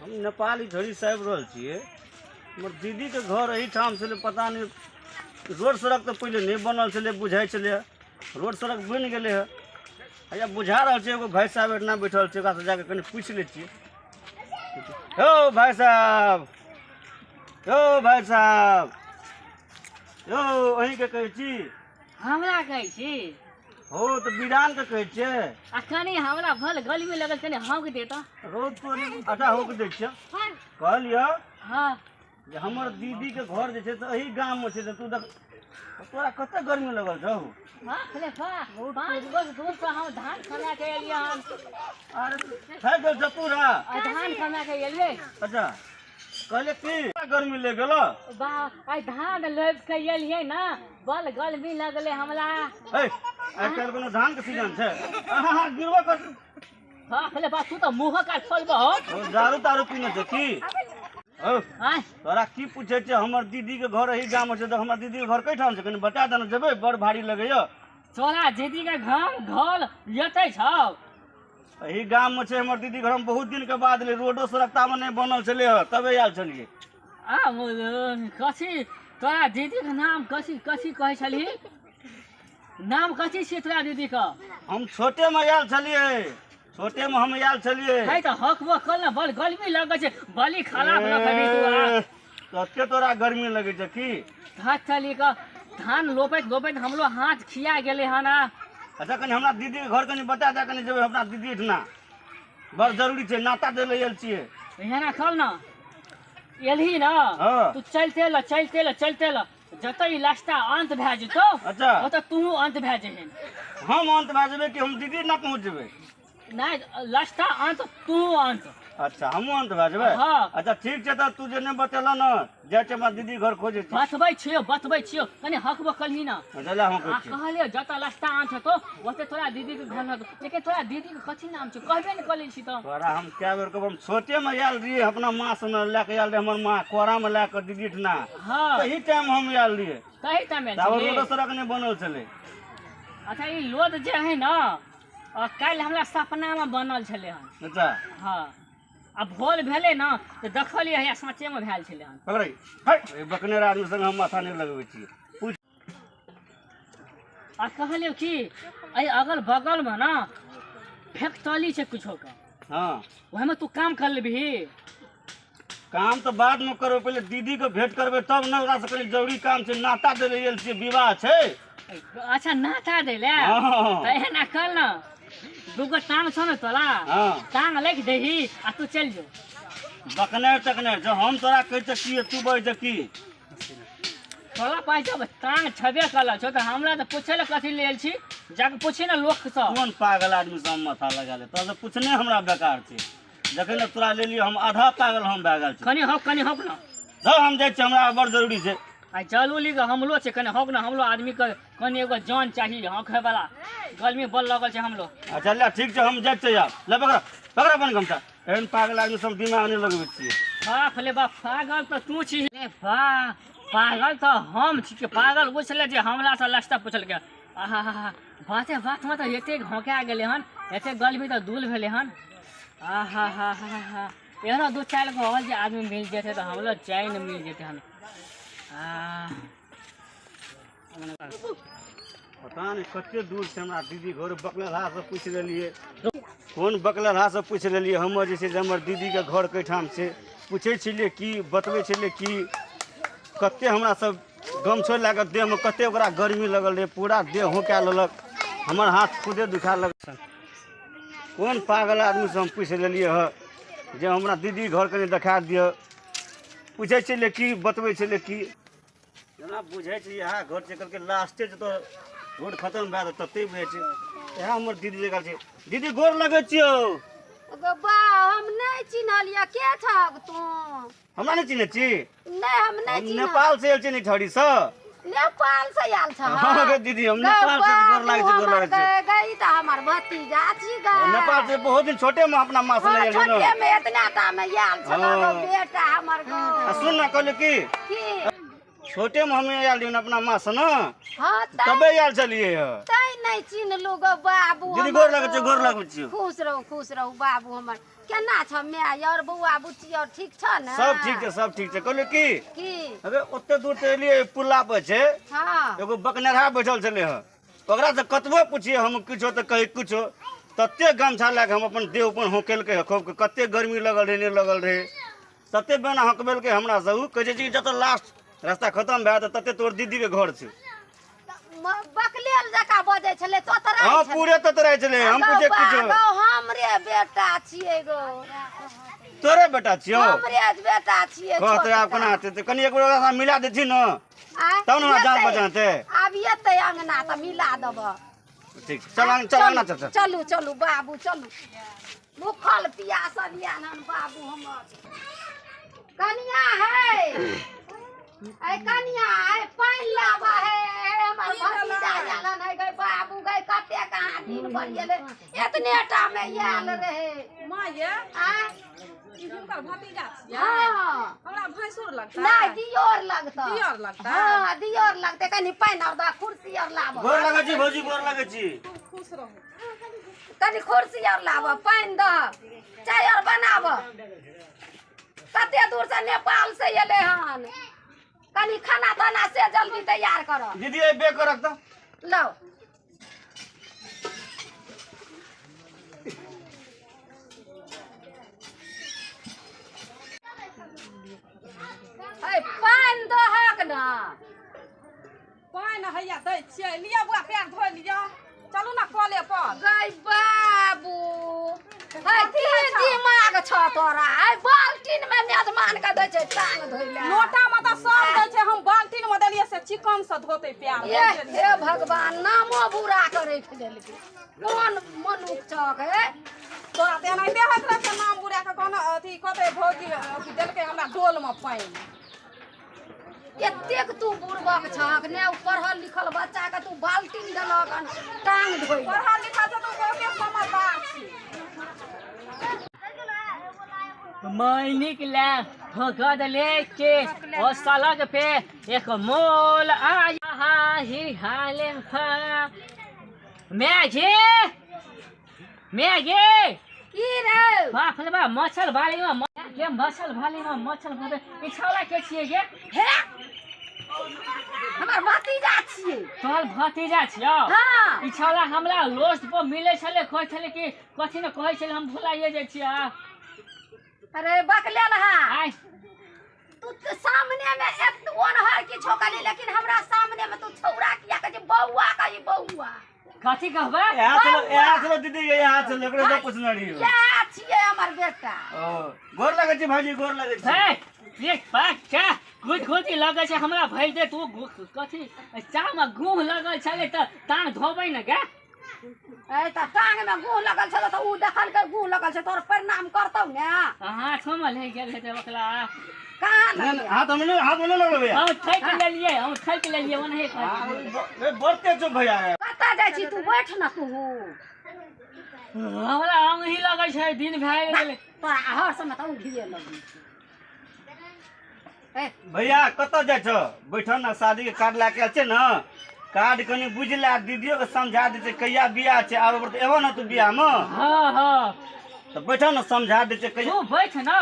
हम नेपाली झड़ी से आबि रहल छियै। हमर दीदी के घर एहिठाम छलै, पता नहीं रोड सड़क तो पहले नहीं बनल छलै, बुझाइ छलै रोड सड़क बनि गेलै है। या बुझा रहल छै एगो भाई साहब एतना बैठल छै, ओकरा से जाके कनि पूछि लै छियै। यौ भाई साहब, यौ भाई साहब, यौ अहीं के कहै छी? हमरा कहै छी हो तो बिरान के कहै छियै। आ कनी हमरा भल गली में लगल कनी हौक दे त रोज तो अच्छा होके दै छियै। कहलियै हां जे हमर दीदी के घर जे छै से एही गाम में छै, तू देख तोरा कते गर्मी लगल छौ। हां खले फा 5 बज दूर से हम धान खना के एलिए हम। अरे खाइ गेल जतूरा धान खना के एलिए। अच्छा कहले की गर्मी ले गेलो बा आई धान लेब के एलिए ना, बल गर्मी लगले हमरा। ए आई काल कोनो धान के सीजन छै। हां गिरबो कर। हां खले बा तू तो मुंह का खोलबो हो। दारू तारू पीने छै की? ओ हां तोरा की पूछे छै? हमर दीदी के घर एही गाम में छै, तो हमर दीदी के घर कै ठाम छै? कनी बता देना, जेबै बड़ भारी लगैयो। तोरा दीदी के घर यते छौ? एही गाम में छै हमर दीदी घर। हम बहुत दिन के बाद ले, रोडो सड़कता में नहीं बनल छले ह, तबे आयल छलिए। आ कथी तोरा दीदी के नाम कथी कथी कहै छली? नाम कथी छै तोरा दीदी का? हम छोटे में आयल छलिए, छोटे में हम आयल छलिए। है त हकबो कल ना, बल गर्मी लगे छै, बली खराब न करी तू आ। कते तोरा गर्मी लगे छै की? हाथ चली का धान लोपैत हमलो हाथ खिया गेले हन। अच्छा कनी हमरा दीदी के घर कनी बता दे, कनी जेबै हमरा दीदी एठना, बड़ जरूरी छै, नाता दे ले आयल छियै। एहना कल ना एलही ना हाँ। तू चलते ल जतई लास्टा अंत भए जेतो, अच्छा ओत तू अंत भए जेहन। हम अंत भए जेबै कि हम दीदी ना पहुँच जेबै? नहीं लास्टा अंत तू अंत। अच्छा हमहूँ अंत भए जेबै। हाँ। अच्छा ठीक छै, तो तू जे नहीं बतेला ना, जाइ छै हमरा दीदी घर खोजे छी। बतबै छियो कनी हकबो कलही ना। चला हम आ कहै छी। कहलियो जता लास्टा अंत हेतो ओते तोरा दीदी के घर न, लेकिन तोरा दीदी के कथी नाम छै कहबे न कलै छी त। तोरा हम कए बेर कहब, हम छोटे में आयल रहिए, अपना माँ से लेके आयल रहे, हमर माँ कोरा में लेके दीदी एठना। हां तही टाइम हम आयल रहिए, कही टाइम में तावर रोड सड़क नहीं बनल छलै। अच्छा ई लोद जे है ना कल हमरा सपना में बनल छले हन। अच्छा हां अब भोल भेले ना तो देखलिए है सच्चे में भेल छले हन। पकड़ै हट बकनेर आदमी संग हम माथा नहीं लगबै छी। पूछ आ कहलियो कि आई अगल बगल में ना फैक्ट्री छै कुछो का, हाँ वही में तू काम कर लेबही। काम तो बाद में करबै, पहले दीदी के भेंट करबै तब ना। ओकरा से कनी जरूरी काम छै, नाता दे ले आयल छियै, विवाह छै। अच्छा नाता दे ले हाँ। त एहना कर ना, दूगो टांग छौ न तोरा, हाँ टांग लेके देही आ तू चल जो। बकनेर तकनेर जो हम तोरा कहै छ की तू बज की? तोरा पास जब टांग छबे कल छौ त हमरा त पूछे ले कथी लेल छी? जाके पूछी ना लोग से। कौन पागल आदमी से हम माथा लगा ले? तोरा से पूछने हमरा बेकार छै। जखन न तोरा ले लियो हम आधा पागल हम भए गेल छी। कनी हक ना जब हम जाइ छी, हमरा बड़ जरूरी छै। आई चलू ली के हमलो छै, कनी हक ना, हमलो आदमी के कनी एगो जान चाहिए हके वाला, गर्मी बल लगल छै हमलो। अच्छा ले ठीक छै, हम जाइ छी यार। ले पकड़ पकड़ अपन गमछा। एहन पागल आदमी सब दिमाग नहीं लगबै छियै। बाप रे बाप, पागल तो तू छी रे बा, पागल तो हम छी के पागल पूछले जे हमरा से लास्टा पूछल के। आहा बाते बात में तो एते घोंका गेले हन, एते गर्मी तो दूल भेले हन। आहा हा एहनो दो चार गो और जे आदमी मिल जेते तो हमलो चैन मिल जेते हन। पता नहीं कते दूर से हमरा दीदी घर बकलेहा से पूछ लेलिए। कौन बकलेहा से पूछ लेलिए? हमर जे छै से हमर दीदी के घर कैठाम छै, पूछे छलिए की, बतबै छलिए की कते हमरा सब गमछो लए के देह में कते ओकरा गर्मी लगल रहे, पूरा देह होका लेलक, हमर हाथ खुदे दुखा लगल। कौन पागल आदमी से हम पूछ लेलिए ह जे हमरा दीदी घर कनी देखा दिअ? पूछे छलिए की, बतबै छलिए की, जेना बुझे छै इएह घर छै, कहलकै लास्टे छै तो रोड खत्म भए जेतै तते बुझे छै। इएह हमर दीदी जगह छै। दीदी गोर लगै छियौ। बा हम नहीं चिन्हलिया, के छग तू? हमरा नहीं चिन्है छी? नहीं हम नहीं हम चिन्ह। नेपाल से आयल छी निठौरी से। नेपाल से आयल छ? हाँ गे दीदी, हम नेपाल से गोर लागै छी, गोर लागै छी। गई त हमर भतीजा छी ग। नेपाल से बहुत दिन छोटे में अपना माँ से ले आयल छोटे ना। में इतना टा में आयल छ हाँ। बेटा हमर गो। सुन ना कहले की की छोटे में हमें आयल रही अपना माँ से ना, हां तबे आयल चलिए। तै नहीं चिन्हलू ग बाबू। दीदी गोर लागै छी, गोर लागै छी। खुश रहू बाबू हमर। केना छ माय और बौआ बुच्ची और ठीक छ ने सब ठीक छै सब ठीक छै कहलियो की अबे ओते दूर से एलिए पुल्ला पर छै हाँ एगो बकनेरहा बैठल छले ह ओकरा से कतबो पूछिए हम किछो त कही कुछो तते गमछा लए के हम अपन देह अपन होकेलकै खूब के कते गर्मी लगल रहे नहीं लगल रहे तते बेना हकबेलकै हमरा से उ कहै छै जी जत लास्ट रास्ता खत्म भए त तते तोर दीदी के घर छै बकलेल जका बजे छले तोतरा हां पूरे ततराय छले हम पूछे कुछो हमरे बेटा छिए गो तोरे बेटा छियो हमरे बेटा छिए कहते आप केना हेतै कनी एक बेर ओकरा साथ मिला देथिन न तब न जान बजाते अब येते अंगना त मिला दब ठीक चल चलू चलू बाबू चलू भूखल पियासल यानन बाबू हमर कनिया है ऐ कनिया है पानी लावा है हमर भतीजा यालन है गई बाबू गई कते कहां दिन भर गेले इतने टा में याल रहे माँ ये आ ई हुनकर भतीजा छियै हां हमरा भैंसुर लगता नहीं दियोर लगता दियर लगता हां दियोर लगते कनी पानी और दा कुर्सी और लावा गोर लगै छी भौजी गोर लगै छी खूब खुश रहू कनी कुर्सी और लावा पानी द चाय और बनाव कते दूर से नेपाल से एले हन कनी खाना दाना से जल्दी तैयार करो दीदी ए बेक रख त लो ए पानी दहक ना पानि हैया दै छियै लिअ बुआ पैर धो लिअ चलू ने कले पर गई बाबू हाय की दिमाग छ तोरा आई बाल्टीन में मेजमान के दै छै टांग धोइले लोटा में तऽ सब दै छै हम बाल्टीन में देलियै से चिकन से धोते पैर ये हे भगवान नामो बुरा करे देलकै कोन मनुख छक हे तोरा तऽ एनाहिते होइत रहै छै नाम बुरा के कहना अथी कहते भौजी अथी देलकै हमरा डोल में पानि कतेक तू बुड़बक छक ने पढ़ल लिखल बच्चा के तू बाल्टीन देलक टांग धोइ पढ़ल लिखल छै तऽ बहुते समझदार छी मैं निकला भगद लेके और सड़क पे एक मोल आया ही हाले मैगे मैगे की रे बाप रे बा मच्छर भाली में के मच्छर भाली में मच्छर भरे इछाला के छिए गे हे हमर भतीजा छियै तोहर भतीजा छियो हां इछाला हमरा लोस्ट पर मिले छले कहै छले कि कथि न कहै छले हम भुलाइए जाइ छियै अरे बकले रहा आय तू तो सामने में एक ओनहर की छोकली लेकिन हमरा सामने में तू छौरा किया कहे बौआ कहे बौआ कथि कहबे यहाँ चलो दीदी यहाँ चलो एकरे तो कुछ नहीं हो क्या छिए हमर बेटा ओ गोर लगै छी भाजी गोर लगै छी हे एक पाक का कुछ खोजी लगे छै हमरा भइल दे तू कथि चा में गुह लगल छले त टांग धोबै न गे ए त टांग में गुह लगल छल त उ देखल के गुह लगल छै तोर परिणाम करतौ ने हाथ में ले गेल हेते बकला कहां हाथ में लगल भैया हम ठैक लेलिए ओनहे ए बढ़ते जो भैया कता जाइ छी तू बैठ न तू हमरा अंगही लगै छै दिन भए गेलै तोरा हर समय त उठिए लगी ए भैया कत जाइ छ बैठन ना शादी के कार्ड लाके छै न कार्ड कनी बुझला दीदियो के समझा दे छै कहिया बियाह छै आबे पर एबो न तू बियाह में हां त बैठन न समझा दे छै कहिया तू बैठ न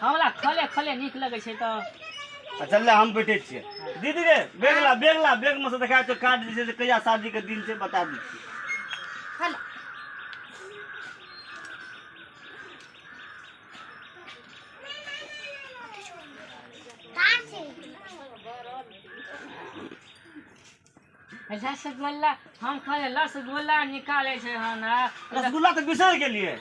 हमरा खले खले नीक लगै छै त अच्छा ले हम बैठे छियै दीदी रे बेग में से देखा तो कार्ड जे छै कहिया शादी के दिन छै बता दी हेलो रसगुल्ला हम खाले रसगुल्ला निकाले छै हन रसगुल्ला तो बिसर गेलिए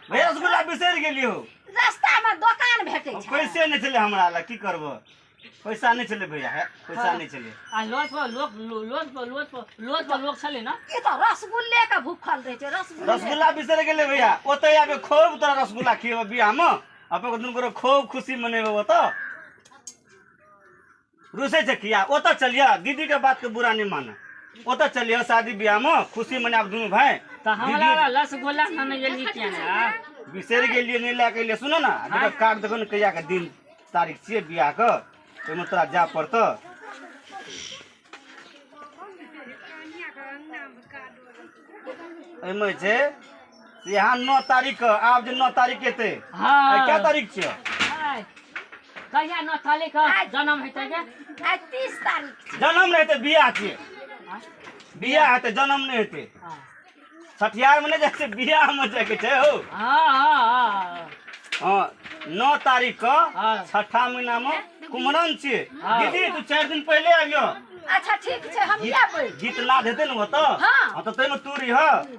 भैया रसगुल्ला बिसर गेलिए हो रास्ता में दुकान भेटै छै पैसे नहीं चले हमरा ला की करबो पैसा नहीं चले भैया है पैसा नहीं चले आ लोट पर लोग छले ना ई त रसगुल्ले का भूखल रहे छै रसगुल्ला बिसर गेले भैया ओते आबे खूब तोरा रसगुल्ला खिएबो बियाह में अपन दुन को खूब खुशी मनेबो ओत रुसे छै किया ओत चलिया दीदी के बात के बुरा नहीं माना ओत चलिया शादी बियाह में खुशी मनाब दुनु भाई त हमरा रसगुल्ला खाने गेली किया ना बिसर गेलिए नहीं ला के लिए सुनो ना देखो कार्ड देखो न कहिया के दिन तारीख छिए बियाह के ओमे तोरा जा पड़त एमे छै यहाँ 9 तारीख के आब जे 9 तारीख एते हाँ क्या तारीख छै आय, कहिया 9 तारीख के जन्म हेतै के आइ 30 तारीख जन्म नहीं हेतै बियाह छियै बियाह हेतै जन्म नहीं हेतै छठियार में नहीं जाए बियाह में जाके छै हो हाँ हाँ 9 तारीख के हाँ। 6ठा महीना में कुमरन छियै हाँ। दीदी तू 4 दिन पहले आबियो अच्छा ठीक छै हम जेबै गीत नाद हेतै ने ओतऽ हाँ। तो तैमे तू रही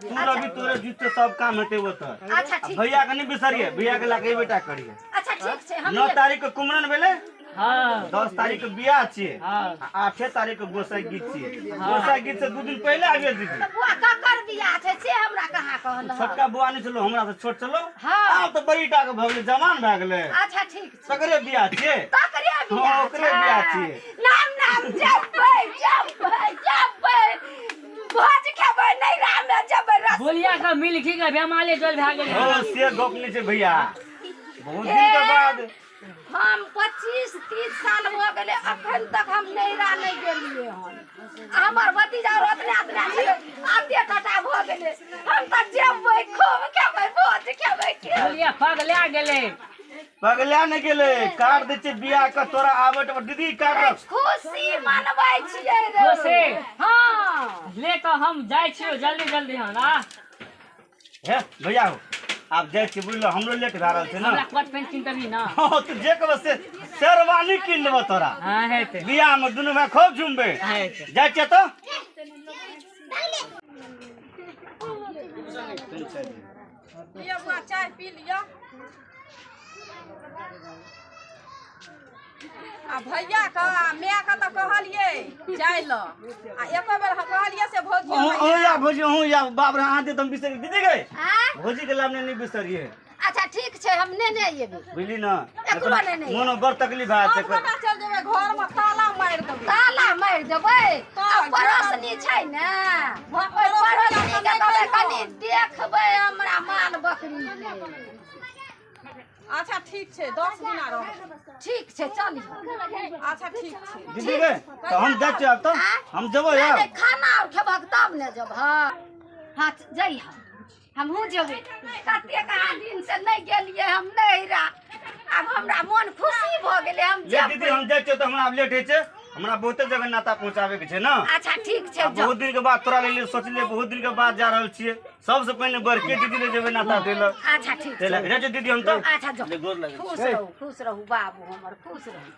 तू रवि तोरे जीते सब काम हेतै ओतऽ अच्छा ठीक भैया के नहीं बिसरिए भैया के लाके बेटा करिए अच्छा ठीक छै हम 9 तारीख के कुमरन भेलै हाँ 10 तारीख के बियाह छियै हाँ 8 तारीख के गोसाई गीत छियै गोसाई गीत से 2 दिन पहले आबियो दीदी बुआ ककर बियाह छै से हमरा कहाँ कहल छोटका बुआ नहीं चलो हमरा से छोट चलो हाँ। आब तो बड़ीटा के भऽ गेलै जवान भऽ गेलै अच्छा ठीक छै सकरे बियाह छियै तकरे हाँ, बियाह ओकरे बियाह छियै। नाम जबै भोज खेबै नहीं रामे जबै बोलिया का मिलखी का बेमाले चल भए गेलै हो से गप नहीं छै भैया बहुत दिन के बाद हम 25-30 साल हो गेले अखन तक हम नैरा नहीं गेलिए हन हमर भतीजा रत्ना छै आते टटा भ गेले हम त जेबै खूब खेबै भोज खेबै बोलिया पगला गेलै पगला नहीं गेलै काट दै छै बियाह के तोरा आबे तो दीदी काट खुशी मनबै छियै रे खुशी? हाँ ले तो हम जाइ छियो जल्दी जल्दी हन हे भैया हो आप जाए छी बुझलो हमरो लेट भए रहल छै ना हमरा कोट पेंट किन तभी ना हाँ तो जे कहबे से शेरवानी किन लेबो तोरा हाँ हेतै बियाह में दुनू भाई खूब झुमबे हेतै जाए छियै तो लिया बुआ चाय पी लिया आ भैया का माय का तो कहलिए जाय ल आ एको बेर कहलिए से भोजी ओ या भोजी हूं या बाप रे आते तुम बिसर दीदी गए हाँ? भोजी के लाभ नहीं बिसरिए अच्छा ठीक छै हम नेने एबै बुझली ना एकरो नहीं मोनो बड़ तकलीफ है आज पता चल जेबै घर में ताला मार देबै ताला मारि देबै तो आ पड़ोसनी छै ने ओइ पड़ोसनी के कहबै कनी देखबै हमरा माल बकरी के अच्छा ठीक छै 10 दिना रह ठीक छै चली अच्छा ठीक छै दीदी गए तो हम जाए छी अब तो हम जबो यार नहीं, खाना और खेबक तब ने जब हाँ जई हमहूँ जेबै कते कहाँ दिन से नहीं गेलिए हम नैरा अब हमरा मन खुशी भ गेलै हम ले दीदी जेबै हम जाए छी तो हमरा अब लेट है छै हमरा बहुते जगह नाता पहुंचावे के छै ना अच्छा ठीक छै अब बहुत दिन के बाद तोरा ले सोचलिए बहुत दिन के बाद जा रहल छियै सबसे पहले बड़के दीदी ले जेबै नाता देल अच्छा ठीक छै रे दीदी हम तो अच्छा जो ले गोर लगे खुश रहू बाबू हमर खुश रहू